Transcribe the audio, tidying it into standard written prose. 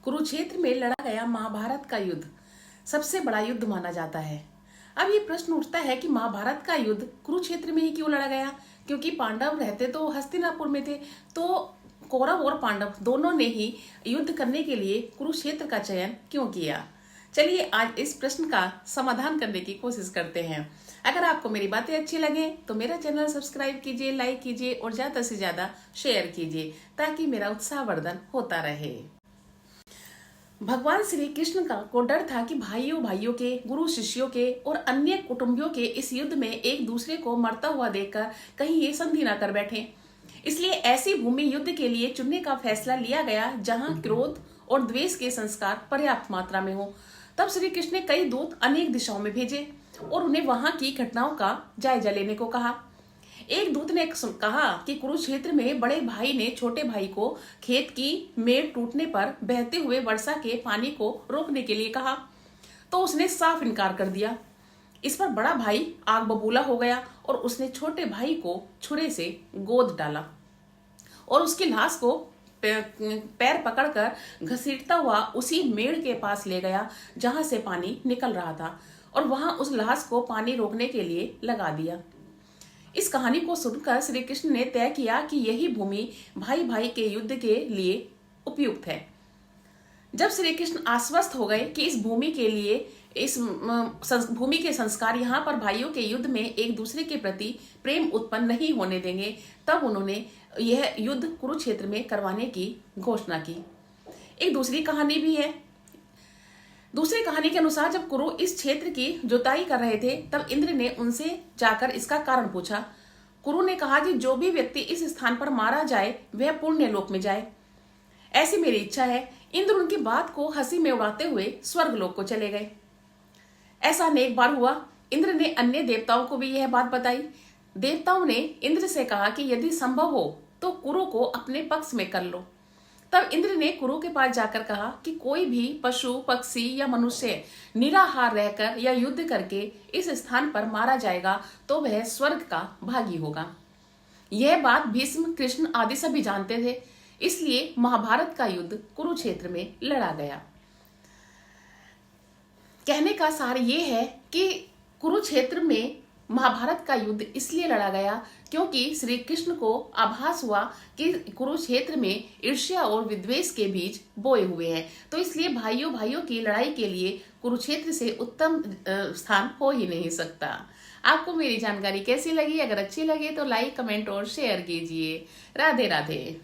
कुरुक्षेत्र में लड़ा गया महाभारत का युद्ध सबसे बड़ा युद्ध माना जाता है। अब ये प्रश्न उठता है कि महाभारत का युद्ध कुरुक्षेत्र में ही क्यों लड़ा गया, क्योंकि पांडव रहते तो हस्तिनापुर में थे, तो कौरव और पांडव दोनों ने ही युद्ध करने के लिए कुरुक्षेत्र का चयन क्यों किया। चलिए आज इस प्रश्न का समाधान करने की कोशिश करते हैं। अगर आपको मेरी बातें अच्छी लगे तो मेरा चैनल सब्सक्राइब कीजिए, लाइक कीजिए और ज्यादा से ज्यादा शेयर कीजिए ताकि मेरा उत्साहवर्धन होता रहे। भगवान श्री कृष्ण को डर था कि भाइयों के, गुरु शिष्यों के और अन्य कुटुंबियों के इस युद्ध में एक दूसरे को मरता हुआ देखकर कहीं ये संधि न कर बैठे। इसलिए ऐसी भूमि युद्ध के लिए चुनने का फैसला लिया गया जहां क्रोध और द्वेष के संस्कार पर्याप्त मात्रा में हो। तब श्री कृष्ण ने कई दूत अनेक दिशाओं में भेजे और उन्हें वहां की घटनाओं का जायजा लेने को कहा। एक दूत ने कहा कि कुरुक्षेत्र में बड़े भाई ने छोटे भाई को खेत की मेड़ टूटने पर बहते हुए वर्षा के पानी को रोकने के लिए कहा, तो उसने साफ इनकार कर दिया। इस पर बड़ा भाई आग बबूला हो गया और उसने छोटे भाई को छुरे से गोद डाला और उसकी लाश को पैर पकड़कर घसीटता हुआ उसी मेड़ के पास ले गया जहां से पानी निकल रहा था और वहां उस लाश को पानी रोकने के लिए लगा दिया। इस कहानी को सुनकर श्री कृष्ण ने तय किया कि यही भूमि भाई भाई के युद्ध के लिए उपयुक्त है। जब श्री कृष्ण आश्वस्त हो गए कि इस भूमि के संस्कार यहाँ पर भाइयों के युद्ध में एक दूसरे के प्रति प्रेम उत्पन्न नहीं होने देंगे, तब उन्होंने यह युद्ध कुरुक्षेत्र में करवाने की घोषणा की। एक दूसरी कहानी भी है। दूसरी कहानी के अनुसार जब कुरु इस क्षेत्र की जुताई कर रहे थे तब इंद्र ने उनसे जाकर इसका कारण पूछा। कुरु ने कहा कि जो भी व्यक्ति इस स्थान पर मारा जाए वह पुण्य लोक में जाए, ऐसी मेरी इच्छा है। इंद्र उनकी बात को हंसी में उड़ाते हुए स्वर्ग लोक को चले गए। ऐसा अनेक बार हुआ। इंद्र ने अन्य देवताओं को भी यह बात बताई। देवताओं ने इंद्र से कहा कि यदि संभव हो तो कुरु को अपने पक्ष में कर लो। तब इंद्र ने कुरु के पास जाकर कहा कि कोई भी पशु, पक्षी या मनुष्य निराहार रहकर या युद्ध करके इस स्थान पर मारा जाएगा तो वह स्वर्ग का भागी होगा। यह बात भीष्म, कृष्ण आदि सभी जानते थे, इसलिए महाभारत का युद्ध कुरुक्षेत्र में लड़ा गया। कहने का सार ये है कि कुरुक्षेत्र में महाभारत का युद्ध इसलिए लड़ा गया क्योंकि श्री कृष्ण को आभास हुआ कि कुरुक्षेत्र में ईर्ष्या और विद्वेष के बीज बोए हुए हैं, तो इसलिए भाइयों की लड़ाई के लिए कुरुक्षेत्र से उत्तम स्थान हो ही नहीं सकता। आपको मेरी जानकारी कैसी लगी? अगर अच्छी लगी तो लाइक, कमेंट और शेयर कीजिए। राधे राधे।